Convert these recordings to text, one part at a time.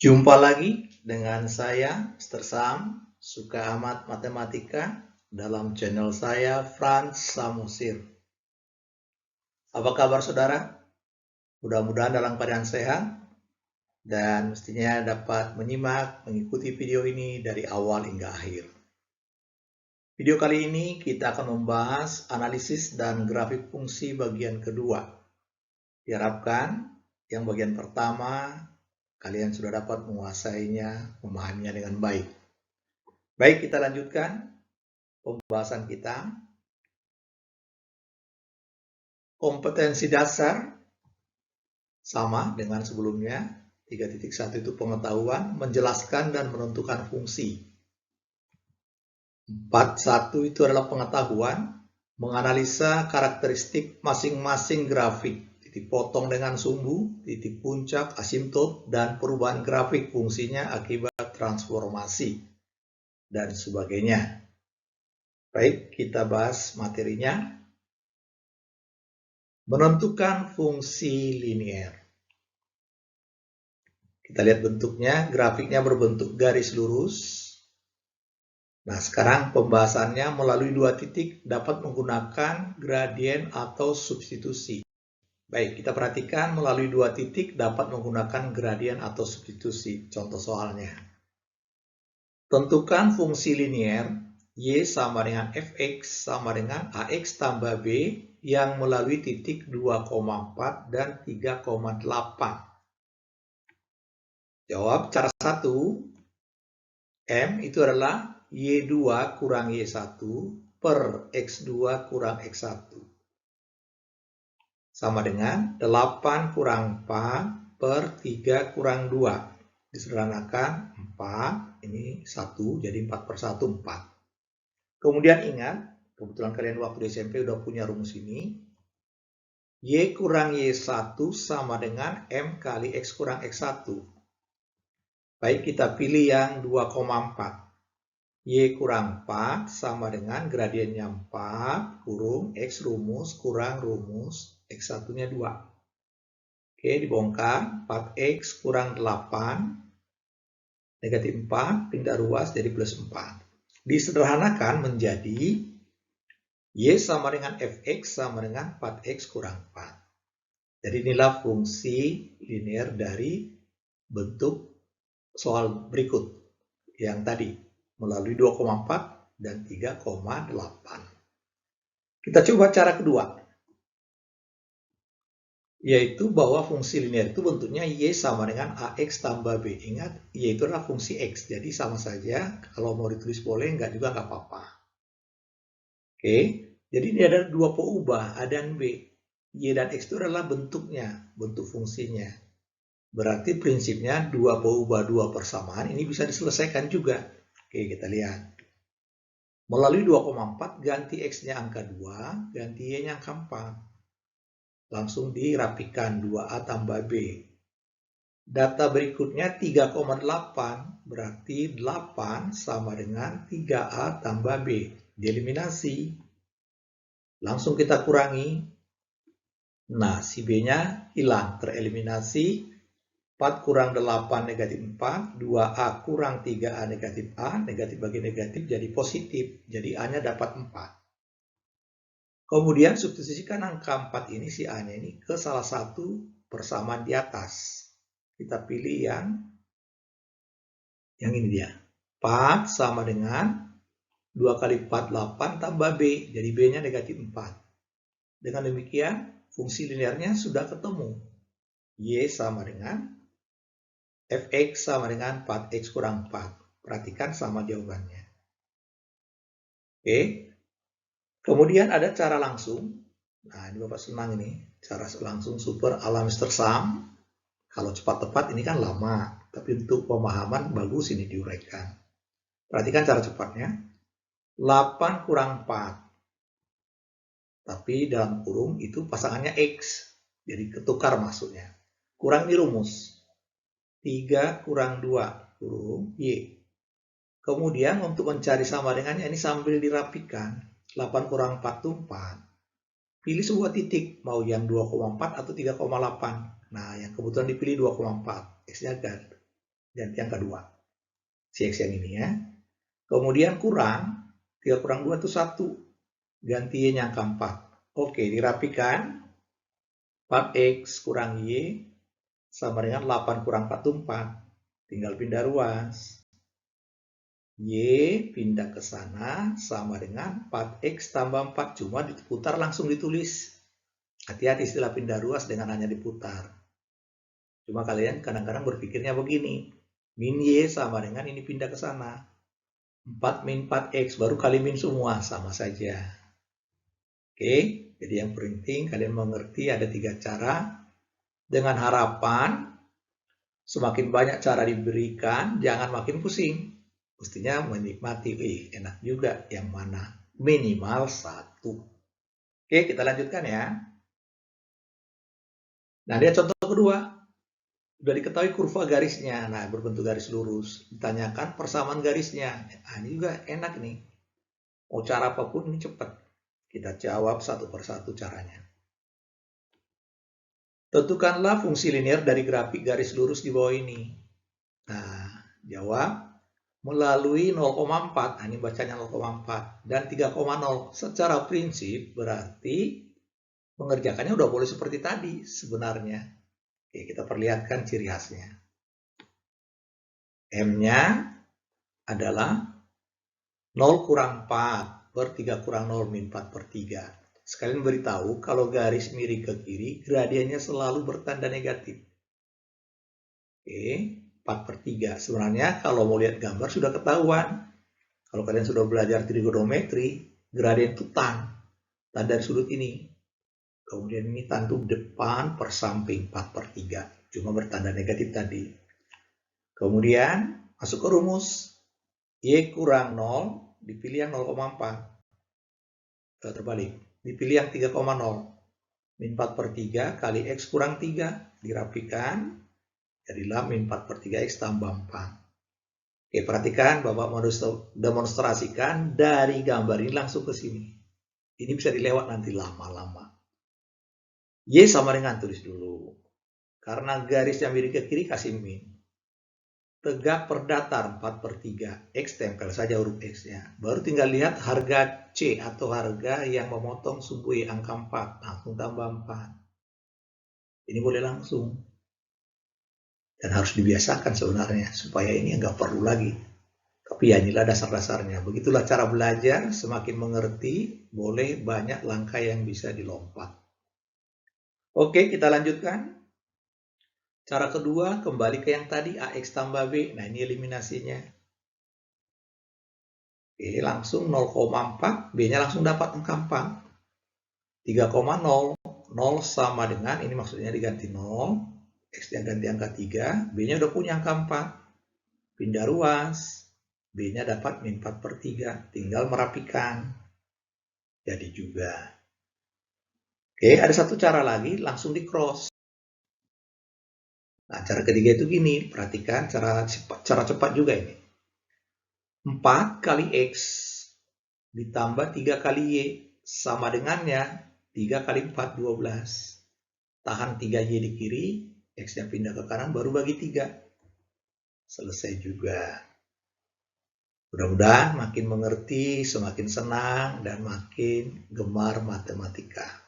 Jumpa lagi dengan saya, Mr. Sam, suka amat matematika, dalam channel saya, Franz Samosir. Apa kabar saudara? Mudah-mudahan dalam keadaan sehat, dan mestinya dapat menyimak, mengikuti video ini dari awal hingga akhir. Video kali ini kita akan membahas analisis dan grafik fungsi bagian kedua. Diharapkan yang bagian pertama, kalian sudah dapat menguasainya, memahaminya dengan baik. Baik, kita lanjutkan pembahasan kita. Kompetensi dasar sama dengan sebelumnya. 3.1 itu pengetahuan, menjelaskan dan menentukan fungsi. 4.1 itu adalah pengetahuan, menganalisa karakteristik masing-masing grafik, titik potong dengan sumbu, titik puncak, asimptot, dan perubahan grafik fungsinya akibat transformasi, dan sebagainya. Baik, kita bahas materinya. Menentukan fungsi linear. Kita lihat bentuknya, grafiknya berbentuk garis lurus. Nah, sekarang pembahasannya melalui dua titik dapat menggunakan gradien atau substitusi. Baik, kita perhatikan melalui dua titik dapat menggunakan gradien atau substitusi. Contoh soalnya. Tentukan fungsi linear Y sama dengan Fx sama dengan Ax tambah B yang melalui titik 2,4 dan 3,8. Jawab cara 1, M itu adalah Y2 kurang Y1 per X2 kurang X1. Sama dengan 8 kurang 4 per 3 kurang 2. Disederhanakan 4, ini 1, jadi 4 per 1, 4. Kemudian ingat, kebetulan kalian waktu di SMP udah punya rumus ini. Y kurang Y1 sama dengan M kali X kurang X1. Baik, kita pilih yang 2,4. Y kurang 4 sama dengan gradiennya 4 kurung X rumus kurang rumus X1-nya 2. Oke, dibongkar. 4X kurang 8. Negatif 4, pindah ruas jadi plus 4. Disederhanakan menjadi Y sama dengan Fx sama dengan 4X kurang 4. Jadi inilah fungsi linear dari bentuk soal berikut yang tadi melalui 2,4 dan 3,8. Kita coba cara kedua, yaitu bahwa fungsi linear itu bentuknya Y sama dengan AX tambah B. Ingat, Y itu adalah fungsi X, jadi sama saja. Kalau mau ditulis boleh, enggak juga enggak apa-apa. Oke, jadi ini ada dua peubah, A dan B. Y dan X itu adalah bentuknya, bentuk fungsinya. Berarti prinsipnya dua peubah dua persamaan ini bisa diselesaikan juga. Oke, kita lihat. Melalui 2,4 ganti X-nya angka 2, ganti Y-nya angka 4. Langsung dirapikan 2A tambah B. Data berikutnya 3,8, berarti 8 sama dengan 3A tambah B. Dieliminasi. Langsung kita kurangi. Nah, si B-nya hilang, tereliminasi. 4 kurang 8 negatif 4, 2A kurang 3A negatif A, negatif bagi negatif jadi positif, jadi A-nya dapat 4. Kemudian substitusikan angka 4 ini, si A-nya ini ke salah satu persamaan di atas. Kita pilih yang ini dia. 4 sama dengan 2 kali 4, 8 tambah B, jadi B-nya negatif 4. Dengan demikian, fungsi linearnya sudah ketemu. Y sama dengan Fx sama dengan 4x kurang 4. Perhatikan sama jawabannya. Oke. Kemudian ada cara langsung. Nah, ini Bapak senang ini. Cara langsung super ala Mr. Sam. Kalau cepat tepat ini kan lama. Tapi untuk pemahaman bagus ini diuraikan. Perhatikan cara cepatnya. 8 kurang 4. Tapi dalam kurung itu pasangannya X. Jadi ketukar maksudnya. Kurang ini rumus. 3 kurang 2 kurung Y. Kemudian untuk mencari sama dengannya ini sambil dirapikan. 8 kurang 4 itu 4. Pilih sebuah titik, mau yang 2,4 atau 3,8. Nah, yang kebetulan dipilih 2,4. X-nya ganti yang kedua. Si X yang ini ya. Kemudian kurang, 3 kurang 2 itu 1. Ganti Y-nya angka 4. Oke, dirapikan. 4X kurang Y sama dengan 8 kurang 4 itu 4. Tinggal pindah ruas. Y pindah ke sana sama dengan 4X tambah 4. Cuma diputar langsung ditulis. Hati-hati istilah pindah ruas dengan hanya diputar. Cuma kalian kadang-kadang berpikirnya begini. Min Y sama dengan ini pindah ke sana. 4 min 4X baru kali min semua. Sama saja. Oke, jadi yang penting kalian mengerti ada 3 cara. Dengan harapan semakin banyak cara diberikan, jangan makin pusing. Mestinya menikmati, enak juga yang mana minimal 1. Oke, kita lanjutkan ya. Nah, dia contoh kedua. Sudah diketahui kurva garisnya. Nah, berbentuk garis lurus. Ditanyakan persamaan garisnya. Nah, ini juga enak nih. Mau cara apapun ini cepat. Kita jawab satu persatu caranya. Tentukanlah fungsi linear dari grafik garis lurus di bawah ini. Nah, jawab. Melalui 0,4, nah ini bacanya 0,4 dan 3,0. Secara prinsip berarti mengerjakannya udah boleh seperti tadi sebenarnya. Oke, kita perlihatkan ciri khasnya. M-nya adalah 0 kurang 4 per 3 kurang 0 min 4 per 3. Sekalian beritahu kalau garis miring ke kiri, gradiennya selalu bertanda negatif. Oke. 4 per 3. Sebenarnya kalau mau lihat gambar sudah ketahuan. Kalau kalian sudah belajar trigonometri, gradien itu tan dari sudut ini. Kemudian ini tan itu depan per samping 4 per 3. Cuma bertanda negatif tadi. Kemudian masuk ke rumus. Y kurang 0, dipilih yang 0,4. Terbalik. Dipilih yang 3,0. Min 4 per 3 kali X kurang 3. Dirapikan. Jadilah min 4 per 3X tambah 4. Oke, perhatikan Bapak mau demonstrasikan dari gambar ini langsung ke sini. Ini bisa dilewat nanti lama-lama. Y sama dengan tulis dulu. Karena garis yang miring ke kiri kasih min. Tegak per datar 4 per 3. X tempel saja huruf X-nya. Baru tinggal lihat harga C atau harga yang memotong sumbu Y angka 4. Langsung tambah 4. Ini boleh langsung. Dan harus dibiasakan sebenarnya supaya ini nggak perlu lagi. Tapi ya inilah dasar-dasarnya. Begitulah cara belajar, semakin mengerti, boleh banyak langkah yang bisa dilompat. Oke, kita lanjutkan. Cara kedua, kembali ke yang tadi, AX tambah B. Nah, ini eliminasinya. Oke, langsung 0,4, B-nya langsung dapat angka 4. 3,0, 0 sama dengan, ini maksudnya diganti 0. X-nya ganti angka 3, B-nya udah punya angka 4. Pindah ruas, B-nya dapat min 4 per 3. Tinggal merapikan. Jadi juga. Oke, ada satu cara lagi, langsung di cross. Nah, cara ketiga itu gini, perhatikan cara cepat juga ini. 4 kali X ditambah 3 kali Y sama dengannya 3 kali 4, 12. Tahan 3Y di kiri, X-nya pindah ke kanan, baru bagi 3. Selesai juga. Mudah-mudahan makin mengerti, semakin senang, dan makin gemar matematika.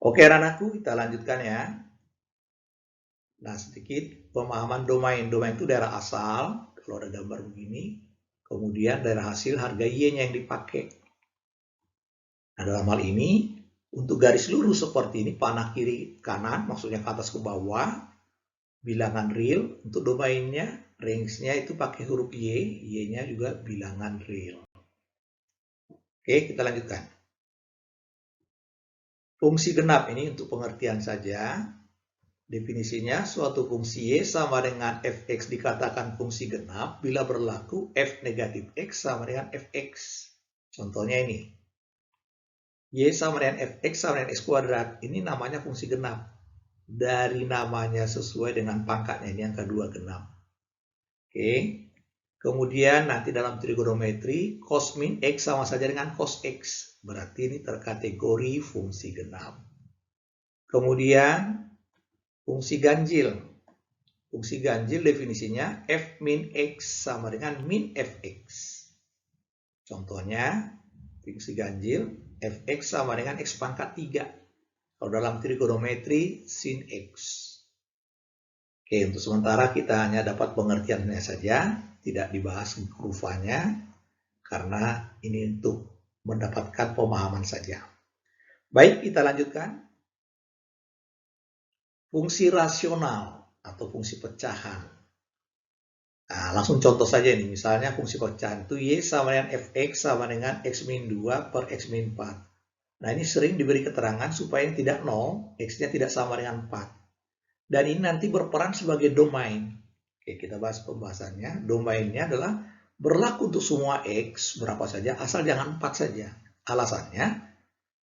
Oke, anak-anakku, kita lanjutkan ya. Nah, sedikit pemahaman domain. Domain itu daerah asal, kalau ada gambar begini. Kemudian daerah hasil, harga Y-nya yang dipakai. Nah, dalam hal ini, untuk garis lurus seperti ini, panah kiri kanan, maksudnya ke atas ke bawah, bilangan real. Untuk domainnya, range-nya itu pakai huruf Y, Y-nya juga bilangan real. Oke, kita lanjutkan. Fungsi genap ini untuk pengertian saja. Definisinya, suatu fungsi Y sama dengan fx dikatakan fungsi genap bila berlaku f negatif x sama dengan fx. Contohnya ini. Y sama dengan fx sama dengan x kuadrat. Ini namanya fungsi genap. Dari namanya sesuai dengan pangkatnya. Ini yang kedua, genap. Oke. Kemudian nanti dalam trigonometri, cos min x sama saja dengan cos x. Berarti ini terkategori fungsi genap. Kemudian, fungsi ganjil. Fungsi ganjil definisinya f min x sama dengan min fx. Contohnya, fungsi ganjil fx sama dengan x pangkat 3. Kalau dalam trigonometri, sin x. Oke, untuk sementara kita hanya dapat pengertiannya saja, tidak dibahas kurvanya, karena ini untuk mendapatkan pemahaman saja. Baik, kita lanjutkan. Fungsi rasional atau fungsi pecahan. Nah, langsung contoh saja ini. Misalnya fungsi pecahan itu y sama dengan fx sama dengan x min 2 per x min 4. Nah, ini sering diberi keterangan supaya yang tidak 0, x-nya tidak sama dengan 4. Dan ini nanti berperan sebagai domain. Oke, kita bahas pembahasannya. Domainnya adalah berlaku untuk semua x berapa saja, asal jangan 4 saja. Alasannya,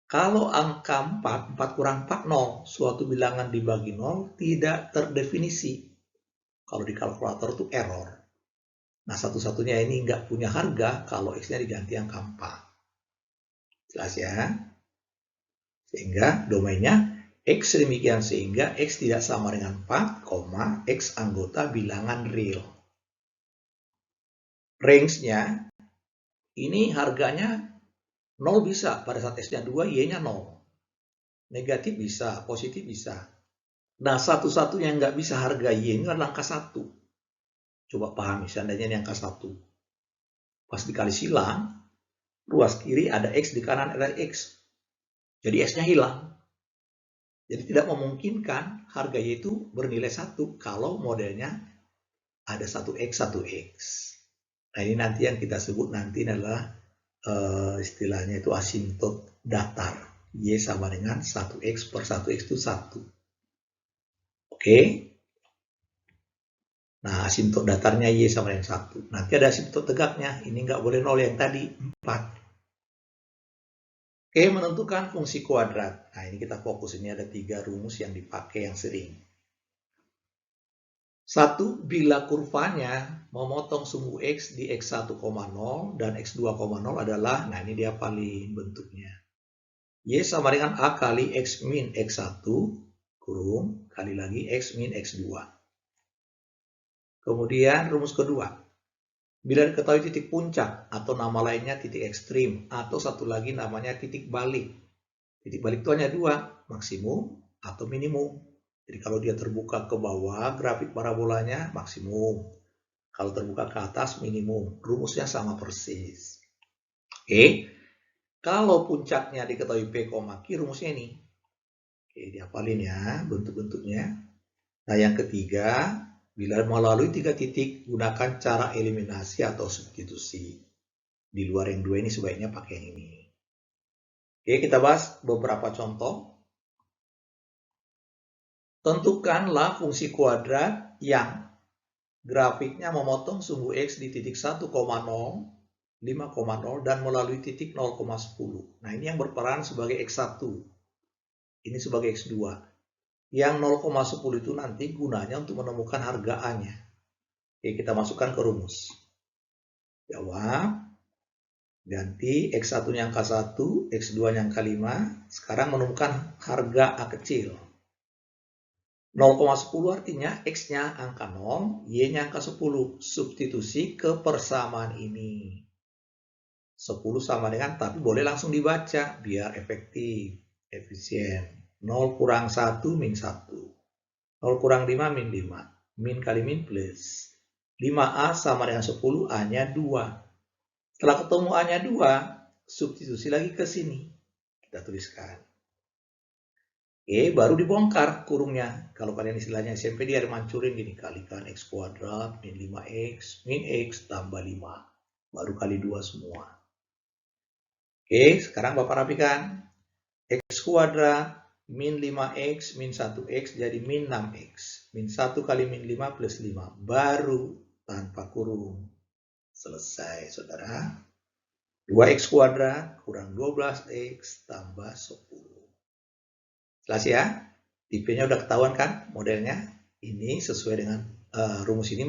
kalau angka 4 kurang 4, 0. Suatu bilangan dibagi 0 tidak terdefinisi. Kalau di kalkulator itu error. Nah, satu-satunya ini nggak punya harga kalau x-nya diganti angka 4. Jelas ya? Sehingga domainnya x demikian sehingga x tidak sama dengan 4, x anggota bilangan real. Range-nya, ini harganya 0 bisa, pada saat x-nya 2, y-nya 0. Negatif bisa, positif bisa. Nah, satu-satunya yang nggak bisa harga y ini adalah angka 1. Coba pahami, seandainya ini angka 1. Pas dikali silang, ruas kiri ada x, di kanan ada x. Jadi x-nya hilang. Jadi tidak memungkinkan harga y itu bernilai 1 kalau modelnya ada 1x, 1x. Nah, ini nanti yang kita sebut nanti adalah istilahnya itu asintot datar. Y sama dengan 1x per 1x itu 1. Oke. Nah, asintot datarnya y sama dengan 1. Nanti ada asintot tegaknya. Ini nggak boleh 0 yang tadi, 4. Oke, menentukan fungsi kuadrat. Nah, ini kita fokus. Ini ada 3 rumus yang dipakai yang sering. 1. Bila kurvanya memotong sumbu x di x1,0 dan x2,0 adalah, nah ini dia paling bentuknya. Y sama dengan A kali x min x1 kurung kali lagi x min x2. Kemudian rumus kedua. Bila diketahui titik puncak atau nama lainnya titik ekstrim atau satu lagi namanya titik balik. Titik balik itu hanya 2, maksimum atau minimum. Jadi kalau dia terbuka ke bawah, grafik parabolanya maksimum. Kalau terbuka ke atas, minimum. Rumusnya sama persis. Oke. Kalau puncaknya diketahui P, Q, rumusnya ini. Oke, dihafalin ya bentuk-bentuknya. Nah, yang ketiga, bila melalui 3 titik, gunakan cara eliminasi atau substitusi. Di luar yang 2 ini sebaiknya pakai yang ini. Oke, kita bahas beberapa contoh. Tentukanlah fungsi kuadrat yang grafiknya memotong sumbu x di titik 1,0, 5,0 dan melalui titik 0,10. Nah, ini yang berperan sebagai x1. Ini sebagai x2. Yang 0,10 itu nanti gunanya untuk menemukan harga A-nya. Oke, kita masukkan ke rumus. Jawab. Ganti x1-nya angka 1, x2-nya angka 5. Sekarang menemukan harga A kecil. 0,10 artinya x-nya angka 0, y-nya angka 10. Substitusi ke persamaan ini. 10 sama dengan, tapi boleh langsung dibaca biar efektif, efisien. 0 kurang 1 min 1. 0 kurang 5 min 5. Min kali min plus. 5A sama dengan 10, A-nya 2. Setelah ketemu A-nya 2, substitusi lagi ke sini. Kita tuliskan. Oke, baru dibongkar kurungnya. Kalau kalian istilahnya SMP dia mancurin gini, kalikan x kuadrat min 5x min x tambah 5. Baru kali 2 semua. Oke, sekarang Bapak rapikan. X kuadrat min 5x min 1x jadi min 6x. Min 1 kali min 5 plus 5. Baru tanpa kurung. Selesai, saudara. 2x kuadrat kurang 12x tambah 10. Jelas ya? Tipenya udah ketahuan kan modelnya? Ini sesuai dengan rumus ini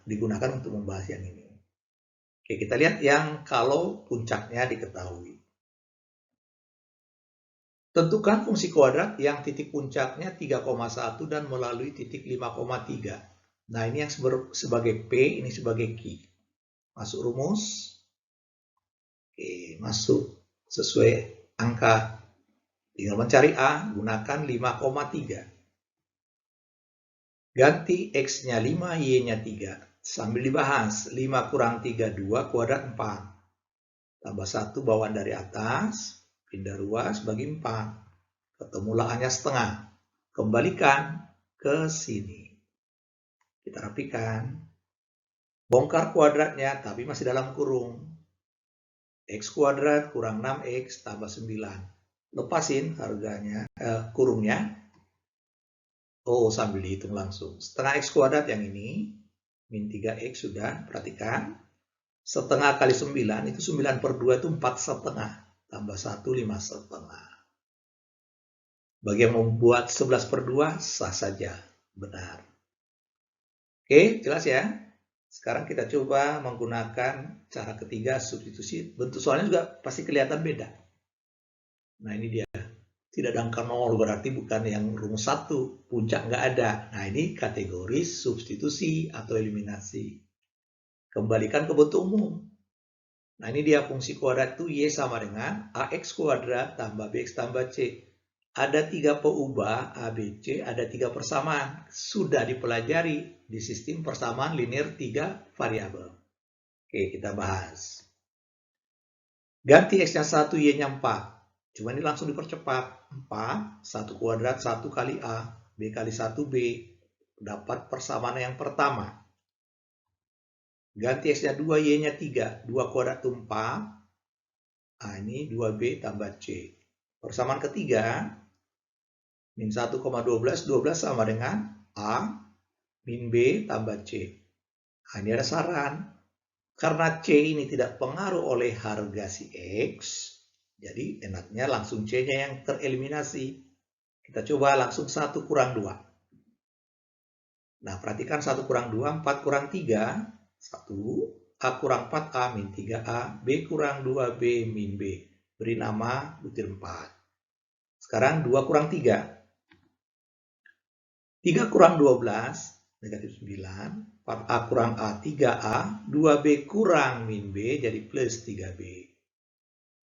digunakan untuk membahas yang ini. Oke, kita lihat yang kalau puncaknya diketahui. Tentukan fungsi kuadrat yang titik puncaknya 3,1 dan melalui titik 5,3. Nah, ini yang sebagai P, ini sebagai Q. Masuk rumus. Oke, masuk sesuai angka. Tinggal mencari A, gunakan 5,3. Ganti X-nya 5, Y-nya 3. Sambil dibahas, 5 kurang 3, 2, kuadrat 4. Tambah 1 bawaan dari atas, pindah ruas, bagi 4. Ketemulah A-nya setengah. Kembalikan ke sini. Kita rapikan. Bongkar kuadratnya, tapi masih dalam kurung. X kuadrat kurang 6X tambah 9. Lepasin harganya, kurungnya. Oh, sambil dihitung langsung. Setengah X kuadrat yang ini, min 3X sudah, perhatikan. Setengah kali 9, itu 9 per 2 itu 4 setengah. Tambah 1, 5 setengah. Bagi yang membuat 11 per 2, sah saja. Benar. Oke, jelas ya? Sekarang kita coba menggunakan cara ketiga, substitusi. Bentuk soalnya juga pasti kelihatan beda. Nah, ini dia. Tidak ada angka 0, berarti bukan yang rumus 1. Puncak nggak ada. Nah, ini kategori substitusi atau eliminasi. Kembalikan ke bentuk umum. Nah, ini dia fungsi kuadrat itu Y sama dengan AX kuadrat tambah BX tambah C. Ada 3 peubah A, B, C, ada 3 persamaan. Sudah dipelajari di sistem persamaan linear 3 variabel. Oke, kita bahas. Ganti X-nya 1, Y-nya 4. Cuma ini langsung dipercepat. 4, 1 kuadrat 1 kali A, B kali 1B. Dapat persamaan yang pertama. Ganti X-nya 2, Y-nya 3. 2 kuadrat itu 4. Nah, ini 2B tambah C. Persamaan ketiga, min 1,12, 12 sama dengan A, min B tambah C. Nah, ini ada saran. Karena C ini tidak pengaruh oleh harga si X, jadi enaknya langsung C-nya yang tereliminasi. Kita coba langsung 1 kurang 2. Nah, perhatikan 1 kurang 2, 4 kurang 3, 1. A kurang 4A min 3A, B kurang 2B min B. Beri nama butir 4. Sekarang 2 kurang 3. 3 kurang 12, negatif 9. 4A kurang A, 3A. 2B kurang min B, jadi plus 3B.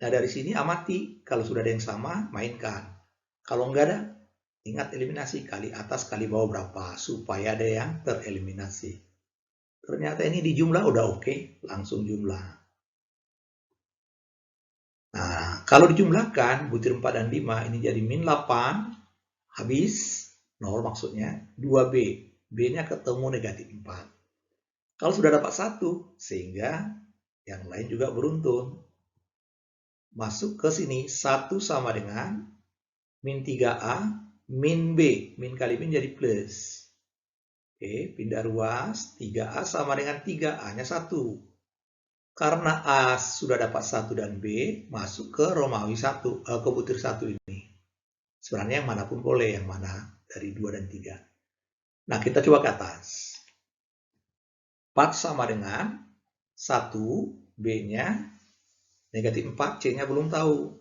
Nah, dari sini amati. Kalau sudah ada yang sama, mainkan. Kalau enggak ada, ingat eliminasi. Kali atas, kali bawah berapa. Supaya ada yang tereliminasi. Ternyata ini dijumlah udah oke. Langsung jumlah. Nah, kalau dijumlahkan, butir 4 dan 5, ini jadi min 8. Habis, 0 maksudnya. 2B. B-nya ketemu negatif 4. Kalau sudah dapat 1, sehingga yang lain juga beruntun. Masuk ke sini, 1 sama dengan min 3A, min B. Min kali min jadi plus. Oke, pindah ruas. 3A sama dengan 3A-nya 1. Karena A sudah dapat 1 dan B, masuk ke Romawi 1, ke butir 1 ini. Sebenarnya yang manapun boleh, yang mana dari 2 dan 3. Nah, kita coba ke atas. 4 sama dengan 1, B-nya negatif 4, C-nya belum tahu.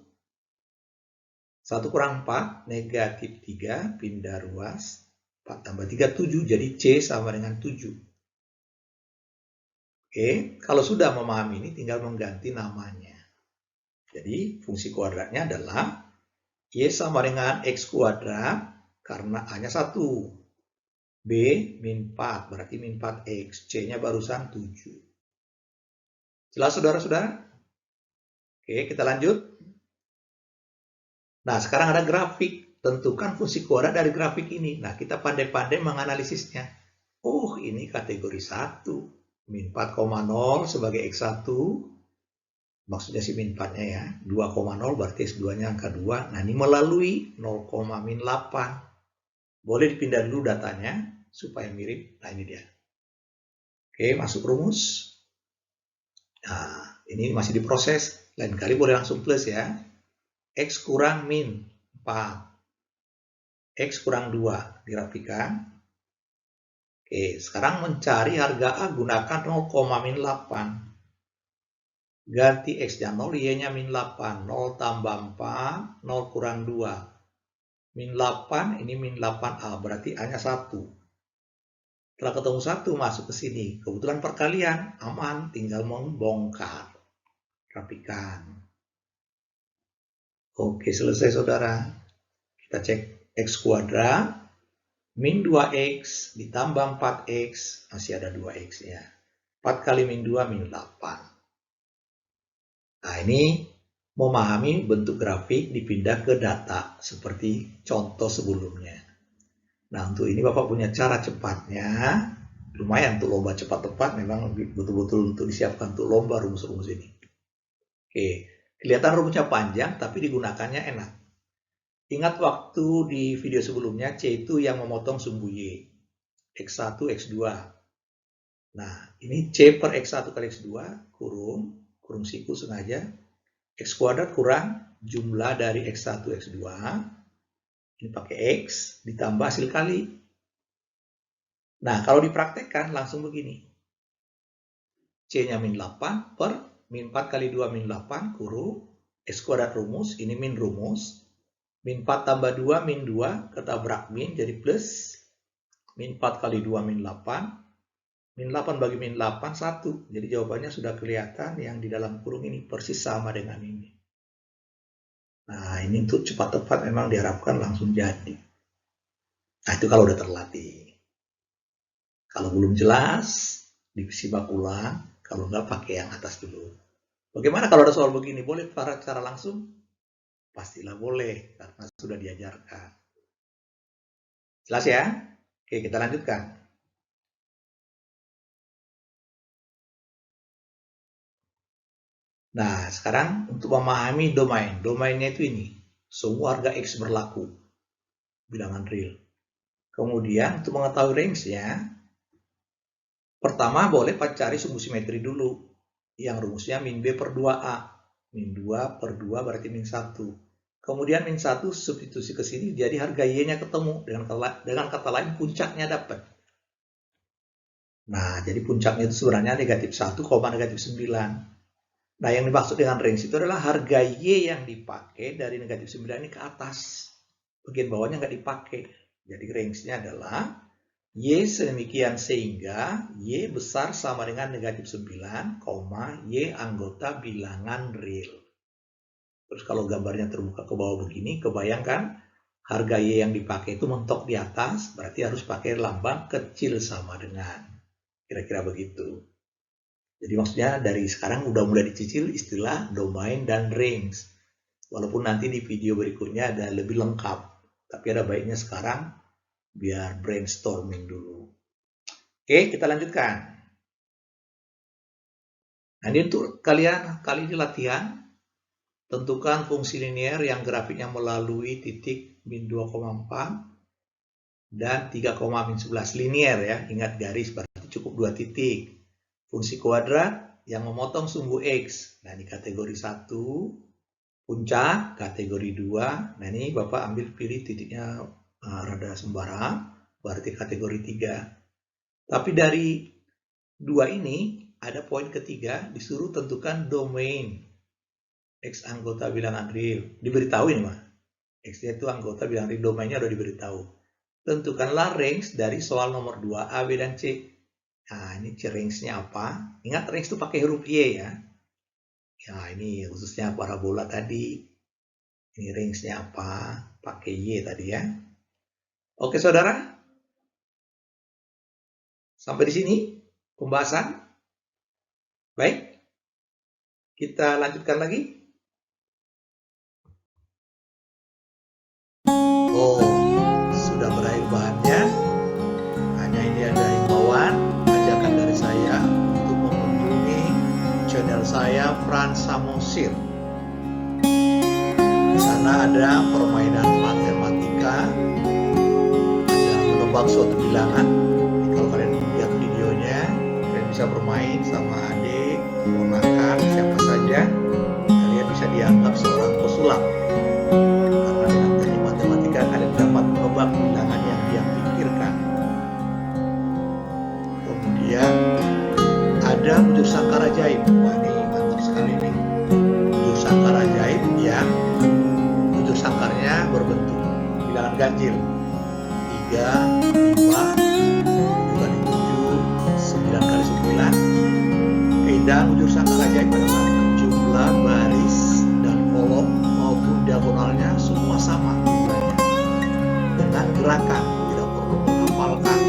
1 kurang 4, negatif 3, pindah ruas. 4 tambah 3, 7, jadi C sama dengan 7. Oke, kalau sudah memahami ini, tinggal mengganti namanya. Jadi, fungsi kuadratnya adalah Y sama dengan X kuadrat, karena A-nya 1. B, min 4, berarti min 4X. C-nya barusan 7. Jelas, saudara-saudara? Oke, kita lanjut. Nah, sekarang ada grafik. Tentukan fungsi kuadrat dari grafik ini. Nah, kita pandai-pandai menganalisisnya. Oh, ini kategori 1. Min 4,0 sebagai X1. Maksudnya si min 4-nya ya. 2,0 berarti X2-nya angka 2. Nah, ini melalui 0, min 8. Boleh dipindah dulu datanya supaya mirip. Nah, ini dia. Oke, masuk rumus. Nah, ini masih diproses. Lain kali boleh langsung plus ya. X kurang min 4. X kurang 2. Dirapikan. Oke, sekarang mencari harga A gunakan 0, min 8. Ganti X-nya 0, Y-nya min 8. 0 tambah 4, 0 kurang 2. Min 8, ini min 8A, berarti A-nya 1. Setelah ketemu 1 masuk ke sini. Kebetulan perkalian aman, tinggal membongkar. Rapikan. Oke, selesai saudara. Kita cek X kuadrat min 2X ditambah 4X masih ada 2X ya. 4 kali min 2 min 8. Nah, ini memahami bentuk grafik dipindah ke data seperti contoh sebelumnya. Nah, untuk ini Bapak punya cara cepatnya. Lumayan untuk lomba cepat tepat, memang betul-betul untuk disiapkan untuk lomba rumus-rumus ini. Oke, kelihatan rumusnya panjang tapi digunakannya enak. Ingat waktu di video sebelumnya C itu yang memotong sumbu Y. X1, X2. Nah, ini C per X1 kali X2 kurung siku sengaja. X kuadrat kurang jumlah dari X1, X2. Ini pakai X ditambah hasil kali. Nah, kalau dipraktekkan langsung begini. C-nya min 8 per min 4 kali 2 min 8 kurung X kuadrat rumus, ini min rumus. Min 4 tambah 2 min 2 ketabrak min jadi plus. Min 4 kali 2 min 8. Min 8 bagi min 8 1. Jadi jawabannya sudah kelihatan yang di dalam kurung ini persis sama dengan ini. Nah, ini untuk cepat tepat memang diharapkan langsung jadi. Nah, itu kalau udah terlatih. Kalau belum jelas, disimak ulang. Kalau nggak, pakai yang atas dulu. Bagaimana kalau ada soal begini? Boleh cara langsung? Pastilah boleh, karena sudah diajarkan. Jelas ya? Oke, kita lanjutkan. Nah, sekarang untuk memahami domain. Domainnya itu ini. Semua harga X berlaku. Bilangan real. Kemudian untuk mengetahui range-nya, pertama boleh cari sumbu simetri dulu. Yang rumusnya min B per 2A. Min 2 per 2 berarti min 1. Kemudian min 1 substitusi ke sini, jadi harga Y-nya ketemu. Dengan kata lain, puncaknya dapat. Nah, jadi puncaknya itu sebenarnya negatif 1, negatif 9. Nah, yang dimaksud dengan range itu adalah harga Y yang dipakai dari negatif 9 ini ke atas. Bagian bawahnya nggak dipakai. Jadi range-nya adalah Y sedemikian sehingga Y besar sama dengan negatif 9, Y anggota bilangan real. Terus kalau gambarnya terbuka ke bawah begini, kebayangkan harga Y yang dipakai itu mentok di atas, berarti harus pakai lambang kecil sama dengan. Kira-kira begitu. Jadi maksudnya dari sekarang udah mulai dicicil istilah domain dan range. Walaupun nanti di video berikutnya ada lebih lengkap. Tapi ada baiknya sekarang biar brainstorming dulu. Oke, kita lanjutkan. Nah, ini untuk kalian kali ini latihan. Tentukan fungsi linear yang grafiknya melalui titik min 2,4 dan 3,-11 linear ya. Ingat garis berarti cukup 2 titik. Fungsi kuadrat yang memotong sumbu X. Nah, ini kategori 1. Puncak, kategori 2. Nah, ini Bapak ambil pilih titiknya rada sembarang, berarti kategori 3. Tapi dari 2 ini, ada poin ketiga, disuruh tentukan domain. X anggota bilangan real. Diberitahu ini mah. X-nya itu anggota bilangan real, domainnya udah diberitahu. Tentukanlah range dari soal nomor 2, A, B, dan C. Nah, ini range-nya apa? Ingat range itu pakai huruf Y ya. Ya, ini khususnya parabola tadi. Ini range-nya apa? Pakai Y tadi ya. Oke, saudara. Sampai di sini pembahasan. Baik. Kita lanjutkan lagi. Oh, sudah berakhir bahannya. Hanya ini ada himbauan. Dari saya untuk mengunjungi channel saya Frans Samosir. Di sana ada permainan matematika, ada menebak suatu bilangan. Jadi, kalau kalian lihat videonya, kalian bisa bermain sama adik, ponakan, siapa saja. Kalian bisa dianggap seorang pesulap. Karena dengan teknik matematika kalian dapat menebak bilangan yang dia pikirkan. Kemudian ada bujur sangkar ajaib. Wah, ini mantap sekali nih. Bujur sangkar ajaib yang bujur sangkarnya berbentuk bilangan ganjil. 3, 5, bukan itu Dan bujur sangkar ajaib adalah jumlah baris dan kolom maupun diagonalnya semua sama jumlahnya. Dengan gerakan, tidak perlu menghafalkan.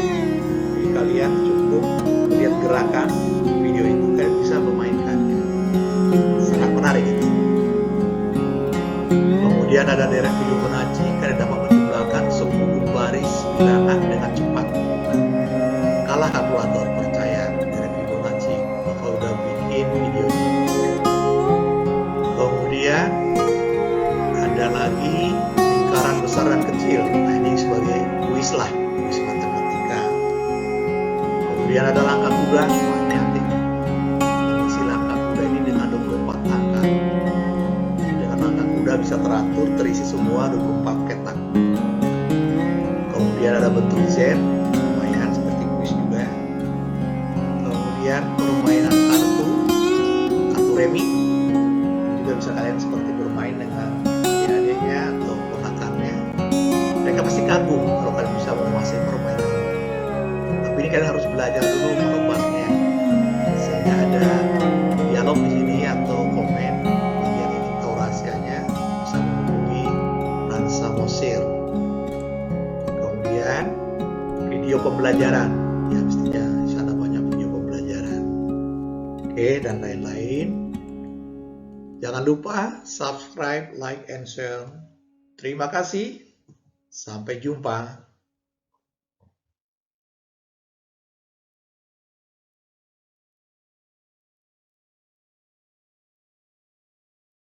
Jadi kalian cukup lihat gerakan video itu, kalian bisa memainkannya. Sangat menarik itu. Kemudian ada deret Fibonacci, kalian dapat menjumlahkan 10 baris bilangan dengan cepat. Kalah kalkulator, percaya deret Fibonacci. Bapak udah bikin videonya. Kemudian ada lagi lingkaran besar dan kecil. Nah, ini sebagai kuis lah, kuis matematika. Kemudian ada langkah kuda. Wah, ini antik. Isi langkah kuda ini dengan 24 angka. Dengan langkah kuda bisa teratur, terisi semua 24 petak. Kemudian ada bentuk Z, lumayan seperti kuis juga. Kemudian permainan kartu remi. Ini juga bisa kalian seperti bermain dengan adik-adiknya atau ponakannya. Mereka pasti kagum kalau kalian bisa menguasai permainan. Tapi ini kalian harus belajar dulu merubahnya. Sehingga ada dialog di sini atau komen. Bagi yang ingin tahu rahasianya bisa menghubungi Nansa Mosir. Kemudian video pembelajaran. Ya pastinya di sana banyak video pembelajaran. Oke, dan lain-lain. Jangan lupa subscribe, like, and share. Terima kasih. Sampai jumpa.